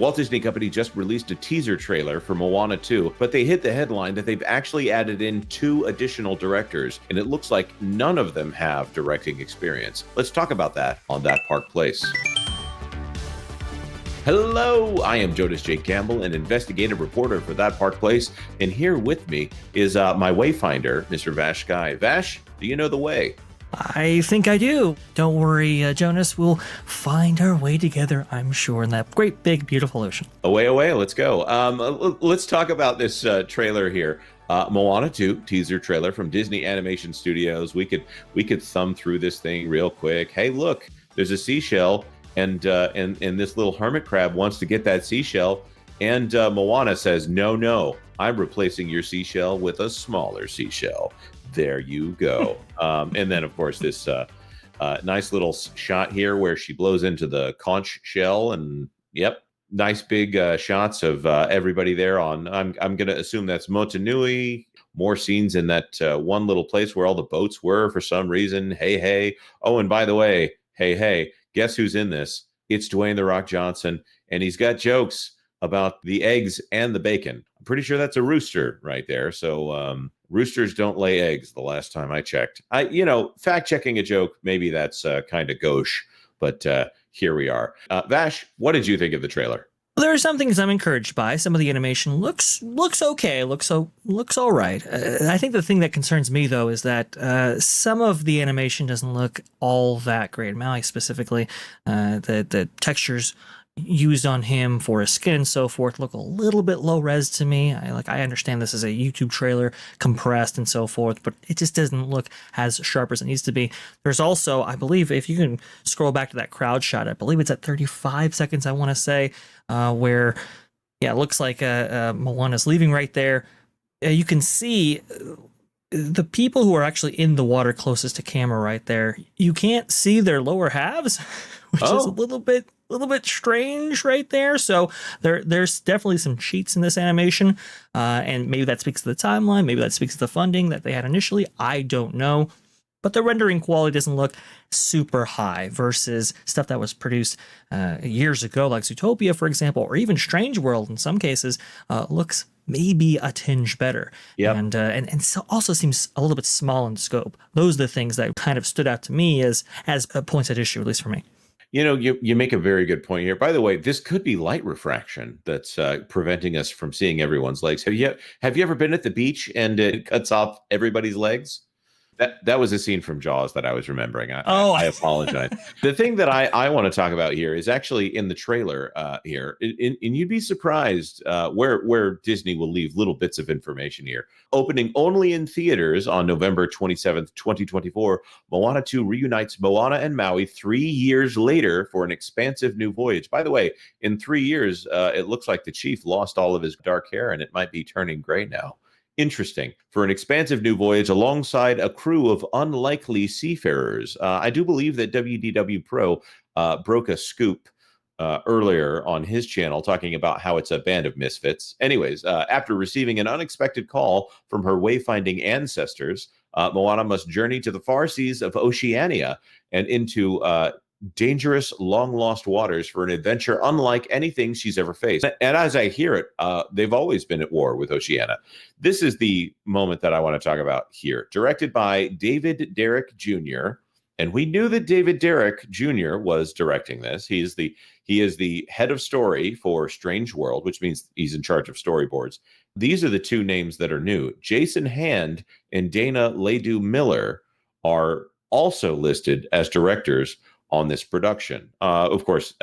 Walt Disney Company just released a teaser trailer for Moana 2, but they hit the headline that they've actually added in 2 additional directors, and it looks like none of them have directing experience. Let's talk about that on That Park Place. Hello, I am Jonas J. Campbell, an investigative reporter for That Park Place, and here with me is my wayfinder, Mr. VashSky. Vash, do you know the way? I think I do. Don't worry, Jonas. We'll find our way together, I'm sure, in that great, big, beautiful ocean. Away, let's go. Let's talk about this trailer here. Moana 2 teaser trailer from Disney Animation Studios. We could thumb through this thing real quick. Hey, look, there's a seashell. And this little hermit crab wants to get that seashell, and Moana says, no, I'm replacing your seashell with a smaller seashell. There you go. And then, of course, this nice little shot here where she blows into the conch shell, and yep, nice big shots of everybody there on. I'm going to assume that's Motunui. More scenes in that one little place where all the boats were for some reason. Hey. Oh, and by the way, hey. Guess who's in this? It's Dwayne "The Rock" Johnson, and he's got jokes about the eggs and the bacon. I'm pretty sure that's a rooster right there. So roosters don't lay eggs the last time I checked. Fact checking a joke, maybe that's kind of gauche, but here we are. Vash, what did you think of the trailer? There are some things I'm encouraged by. Some of the animation looks okay, looks all right. I think the thing that concerns me, though, is that some of the animation doesn't look all that great. Maui specifically, the textures used on him for his skin and so forth look a little bit low res to me. I understand this is a YouTube trailer, compressed and so forth, but it just doesn't look as sharp as it needs to be. There's also, I believe, if you can scroll back to that crowd shot, I believe it's at 35 seconds, I want to say, where, it looks like Moana's leaving right there. You can see the people who are actually in the water closest to camera right there. You can't see their lower halves, which is a little bit strange right there. So there's definitely some cheats in this animation, and maybe that speaks to the timeline, maybe that speaks to the funding that they had initially. I don't know, but the rendering quality doesn't look super high versus stuff that was produced years ago, like Zootopia, for example, or even Strange World in some cases looks maybe a tinge better. Yep. And so also seems a little bit small in scope. Those are the things that kind of stood out to me as points at issue, at least for me. You make a very good point here. By the way, this could be light refraction that's preventing us from seeing everyone's legs. Have you ever been at the beach and it cuts off everybody's legs? That was a scene from Jaws that I was remembering. I apologize. The thing that I want to talk about here is actually in the trailer here, and you'd be surprised where Disney will leave little bits of information here. Opening only in theaters on November 27th, 2024, Moana 2 reunites Moana and Maui 3 years later for an expansive new voyage. By the way, in 3 years, it looks like the chief lost all of his dark hair, and it might be turning gray now. Interesting. For an expansive new voyage alongside a crew of unlikely seafarers. I do believe that WDW Pro broke a scoop earlier on his channel talking about how it's a band of misfits. Anyways, after receiving an unexpected call from her wayfinding ancestors, Moana must journey to the far seas of Oceania and into dangerous, long-lost waters for an adventure unlike anything she's ever faced. And as I hear it, they've always been at war with Oceania. This is the moment that I want to talk about here. Directed by David Derrick Jr., and we knew that David Derrick Jr. was directing this. He is the head of story for Strange World, which means he's in charge of storyboards. These are the 2 names that are new. Jason Hand and Dana Ledoux Miller are also listed as directors on this production. Of course,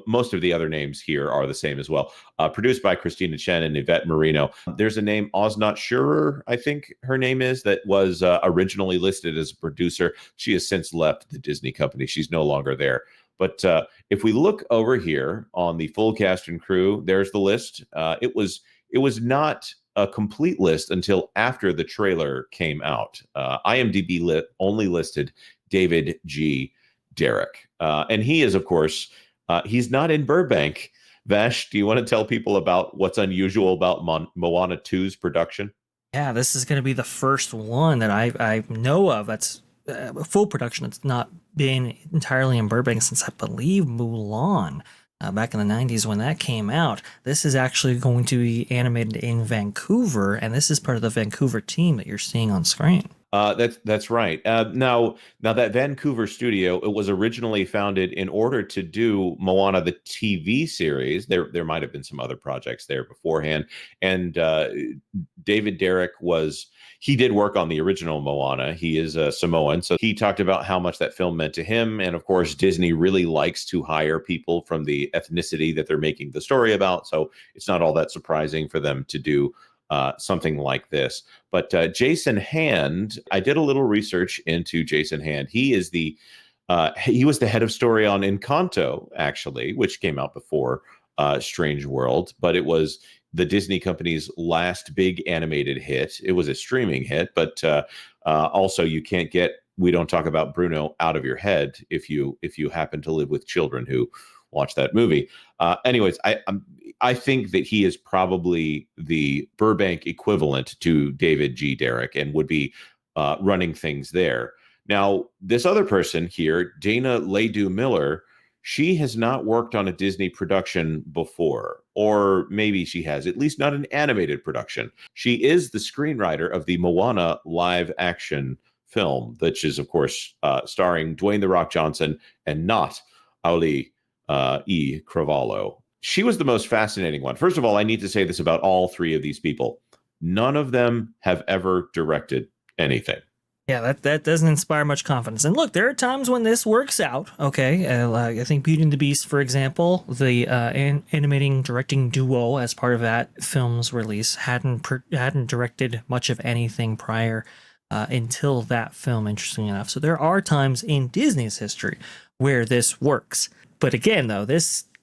most of the other names here are the same as well. Produced by Christina Chen and Yvette Marino. There's a name, Osnat Schurer, I think her name is, that was originally listed as a producer. She has since left the Disney company. She's no longer there. But if we look over here on the full cast and crew, there's the list. It was not a complete list until after the trailer came out. IMDb only listed David G. Derrick. And he is, of course, he's not in Burbank. Vash, do you want to tell people about what's unusual about Moana 2's production? Yeah, this is going to be the first one that I know of that's full production. It's not been entirely in Burbank since I believe Mulan. back in the 90s when that came out. This is actually going to be animated in Vancouver, and this is part of the Vancouver team that you're seeing on screen. That's right. Now that Vancouver studio, it was originally founded in order to do Moana the TV series. There might have been some other projects there beforehand, and David Derrick he did work on the original Moana. He is a Samoan, so he talked about how much that film meant to him. And of course, Disney really likes to hire people from the ethnicity that they're making the story about. So it's not all that surprising for them to do something like this. But Jason Hand, I did a little research into Jason Hand. He was the head of story on Encanto, actually, which came out before Strange World, but it was the Disney company's last big animated hit. It was a streaming hit, but also you can't get We Don't Talk About Bruno out of your head if you happen to live with children who watch that movie. Anyways, I think that he is probably the Burbank equivalent to David G. Derrick and would be running things there. Now, this other person here, Dana Ledoux Miller, she has not worked on a Disney production before, or maybe she has, at least not an animated production. She is the screenwriter of the Moana live action film, which is, of course, starring Dwayne The Rock Johnson and not Auli'i iCravalho. She was the most fascinating one. First of all, I need to say this about all three of these people. None of them have ever directed anything. Yeah, that doesn't inspire much confidence. And look, there are times when this works out. Okay, I think Beauty and the Beast, for example, the animating directing duo as part of that film's release hadn't directed much of anything prior until that film. Interesting enough, so there are times in Disney's history where this works. But again, though,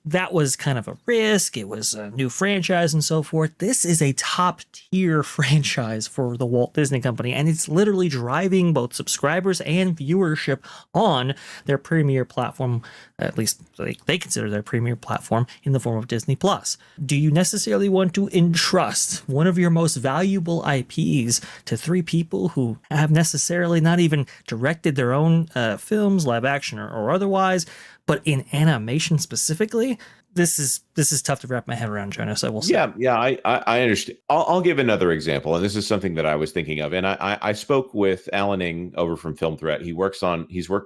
that was kind of a risk. It was a new franchise and so forth. This is a top tier franchise for the Walt Disney Company, and it's literally driving both subscribers and viewership on their premier platform, at least they consider their premier platform, in the form of Disney Plus. Do you necessarily want to entrust one of your most valuable IPs to three people who have necessarily not even directed their own films, live action or otherwise, but in animation specifically? This is tough to wrap my head around, Jonas, I will say. Yeah, I understand. I'll give another example, and this is something that I was thinking of. And I spoke with Alan Ng over from Film Threat. He's worked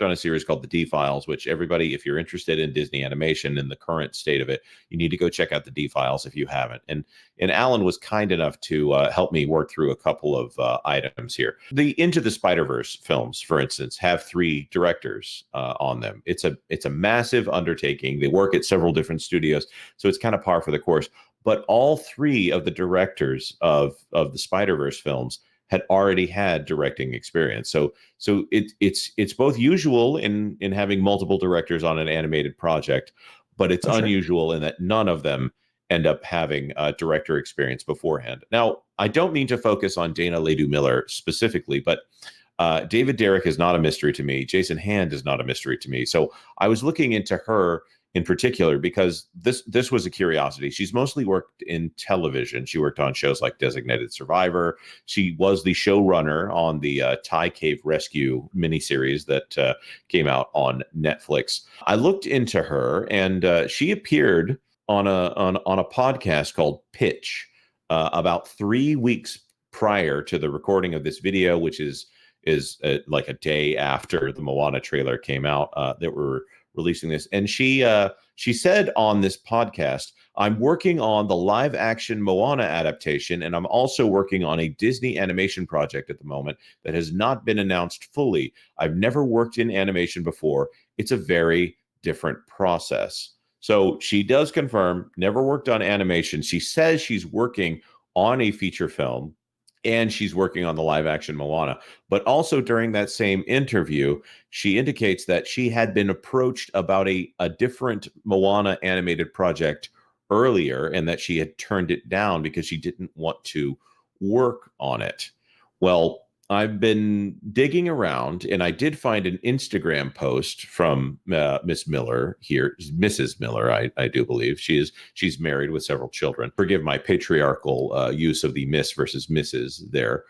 on a series called The D-Files, which everybody, if you're interested in Disney animation and the current state of it, you need to go check out The D-Files if you haven't. And Alan was kind enough to help me work through a couple of items here. The Into the Spider-Verse films, for instance, have three directors on them. It's a massive undertaking. They work at several different studios, so it's kind of par for the course. But all three of the directors of the Spider-Verse films had already had directing experience. So it's both usual in having multiple directors on an animated project, but it's unusual in that none of them end up having director experience beforehand. Now, I don't mean to focus on Dana Ledoux Miller specifically, but David Derrick is not a mystery to me. Jason Hand is not a mystery to me. So I was looking into her in particular because this was a curiosity. She's mostly worked in television. She worked on shows like Designated Survivor. She was the showrunner on the Thai Cave Rescue miniseries that came out on Netflix. I looked into her, and she appeared on a podcast called Pitch about 3 weeks prior to the recording of this video, which is like a day after the Moana trailer came out that we're releasing this. And she said on this podcast, I'm working on the live action Moana adaptation, and I'm also working on a Disney animation project at the moment that has not been announced fully. I've never worked in animation before. It's a very different process. So she does confirm, never worked on animation. She says she's working on a feature film, and she's working on the live action Moana. But also during that same interview, she indicates that she had been approached about a different Moana animated project earlier, and that she had turned it down because she didn't want to work on it. Well, I've been digging around, and I did find an Instagram post from Miss Miller here, Mrs. Miller, I do believe. She's married with several children. Forgive my patriarchal use of the Miss versus Mrs. there.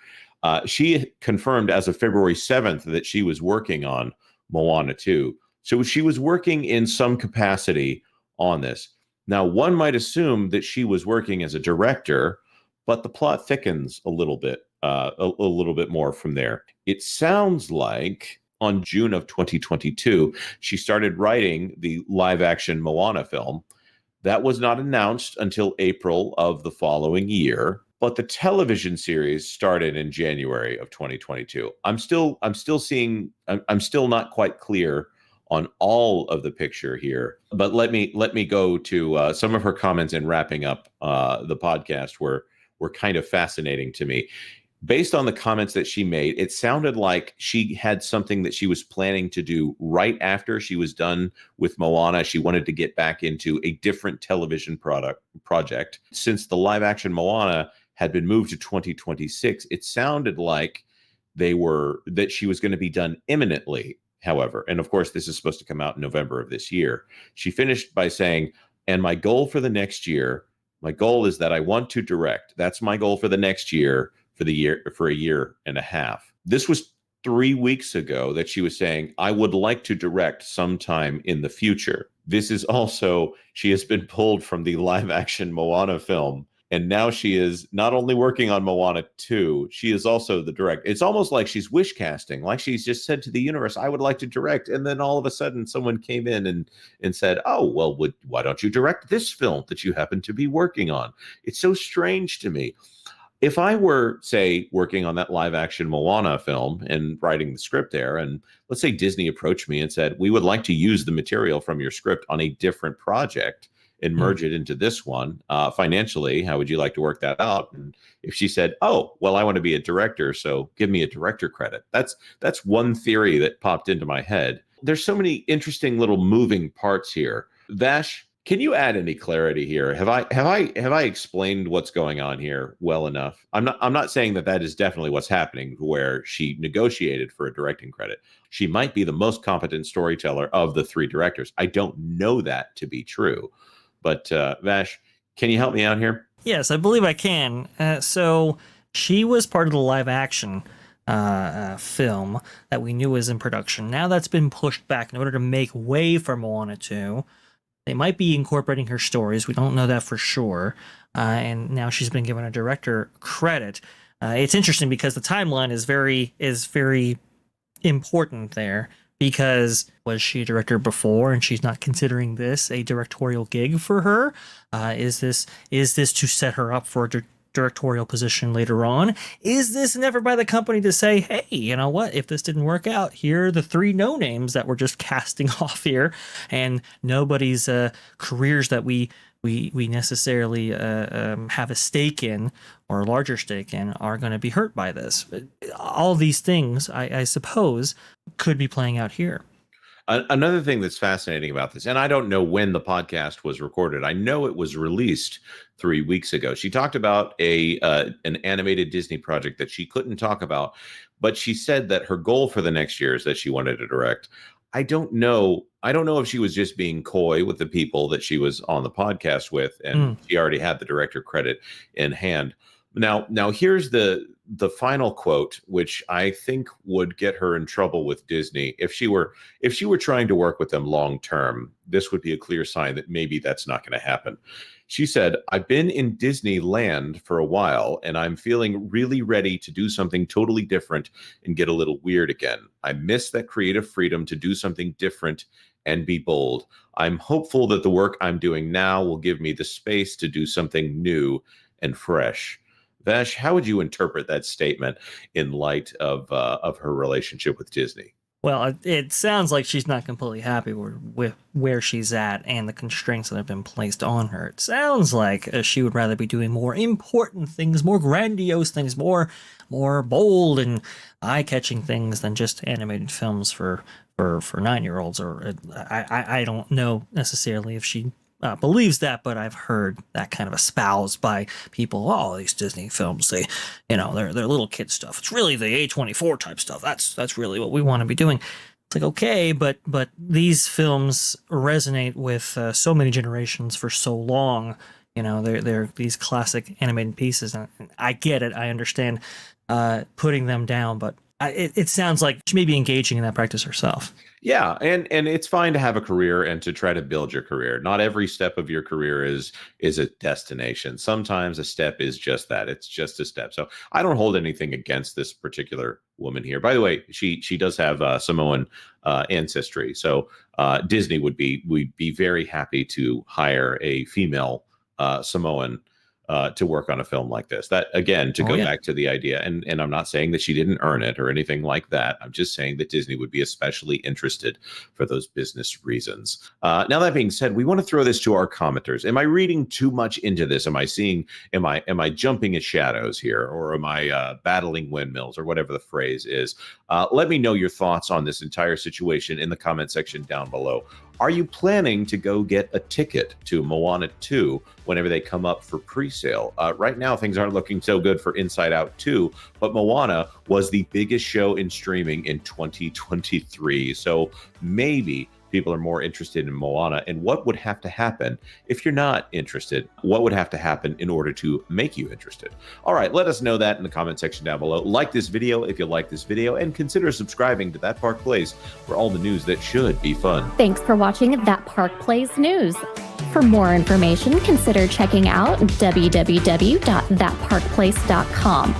She confirmed as of February 7th that she was working on Moana 2. So she was working in some capacity on this. Now, one might assume that she was working as a director, but the plot thickens a little bit, a little bit more from there. It sounds like on June of 2022, she started writing the live action Moana film. That was not announced until April of the following year, but the television series started in January of 2022. I'm still not quite clear on all of the picture here, but let me go to some of her comments in wrapping up the podcast were kind of fascinating to me. Based on the comments that she made, it sounded like she had something that she was planning to do right after she was done with Moana. She wanted to get back into a different television project. Since the live action Moana had been moved to 2026, it sounded like that she was going to be done imminently, however. And of course, this is supposed to come out in November of this year. She finished by saying, and my goal for the next year, my goal is that I want to direct. That's my goal for the next year, for a year and a half. This was 3 weeks ago that she was saying, I would like to direct sometime in the future. This is also, she has been pulled from the live action Moana film. And now she is not only working on Moana 2, she is also the director. It's almost like she's wish casting, like she's just said to the universe, I would like to direct. And then all of a sudden someone came in and said, oh, well, why don't you direct this film that you happen to be working on? It's so strange to me. If I were, say, working on that live action Moana film and writing the script there, and let's say Disney approached me and said, we would like to use the material from your script on a different project and merge it into this one financially, how would you like to work that out? And if she said, oh, well, I want to be a director, so give me a director credit. That's one theory that popped into my head. There's so many interesting little moving parts here. Vash, can you add any clarity here? Have I explained what's going on here well enough? I'm not saying that is definitely what's happening, where she negotiated for a directing credit. She might be the most competent storyteller of the three directors. I don't know that to be true, but Vash, can you help me out here? Yes, I believe I can. So she was part of the live action film that we knew was in production. Now that's been pushed back in order to make way for Moana 2. They might be incorporating her stories. We don't know that for sure. And now she's been given a director credit. It's interesting because the timeline is very important there, because was she a director before and she's not considering this a directorial gig for her? Is this to set her up for a directorial position later on? Is this an effort by the company to say, hey, you know what, if this didn't work out, here are the three no names that we're just casting off here, and nobody's careers that we necessarily have a stake in, or a larger stake in, are going to be hurt by this. All these things, I suppose, could be playing out here. Another thing that's fascinating about this, and I don't know when the podcast was recorded, I know it was released 3 weeks ago. She talked about an animated Disney project that she couldn't talk about, but she said that her goal for the next year is that she wanted to direct. I don't know if she was just being coy with the people that she was on the podcast with, and she already had the director credit in hand. Now here's the final quote, which I think would get her in trouble with Disney. If she were trying to work with them long term, this would be a clear sign that maybe that's not going to happen. She said, I've been in Disneyland for a while, and I'm feeling really ready to do something totally different and get a little weird again. I miss that creative freedom to do something different and be bold. I'm hopeful that the work I'm doing now will give me the space to do something new and fresh. Vash, how would you interpret that statement in light of her relationship with Disney? Well, it sounds like she's not completely happy with where she's at and the constraints that have been placed on her. It sounds like she would rather be doing more important things, more grandiose things, more bold and eye-catching things than just animated films for 9-year-olds. Or I don't know necessarily if she believes that, but I've heard that kind of espoused by people. Oh, these Disney films, they're little kid stuff. It's really the A24 type stuff. That's really what we want to be doing. It's like, okay, but these films resonate with so many generations for so long. They're these classic animated pieces. And I get it. I understand putting them down, but it sounds like she may be engaging in that practice herself. Yeah, and it's fine to have a career and to try to build your career. Not every step of your career is a destination. Sometimes a step is just that. It's just a step. So I don't hold anything against this particular woman here. By the way, she does have Samoan ancestry. So Disney would be very happy to hire a female Samoan to work on a film like this. That, again, to go back to the idea, and I'm not saying that she didn't earn it or anything like that. I'm just saying that Disney would be especially interested for those business reasons. Now, that being said, we want to throw this to our commenters. Am I reading too much into this? Am I jumping at shadows here, or am I battling windmills, or whatever the phrase is? Let me know your thoughts on this entire situation in the comment section down below. Are you planning to go get a ticket to Moana 2 whenever they come up for pre-sale? Right now, things aren't looking so good for Inside Out 2, but Moana was the biggest show in streaming in 2023. So maybe people are more interested in Moana. And what would have to happen if you're not interested? What would have to happen in order to make you interested? All right, let us know that in the comment section down below. Like this video if you like this video, and consider subscribing to That Park Plays for all the news that should be fun. Thanks for watching That Park Plays News. For more information, consider checking out www.thatparkplace.com.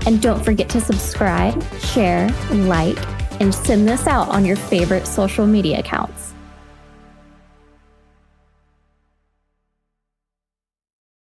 And don't forget to subscribe, share, like, and send this out on your favorite social media accounts.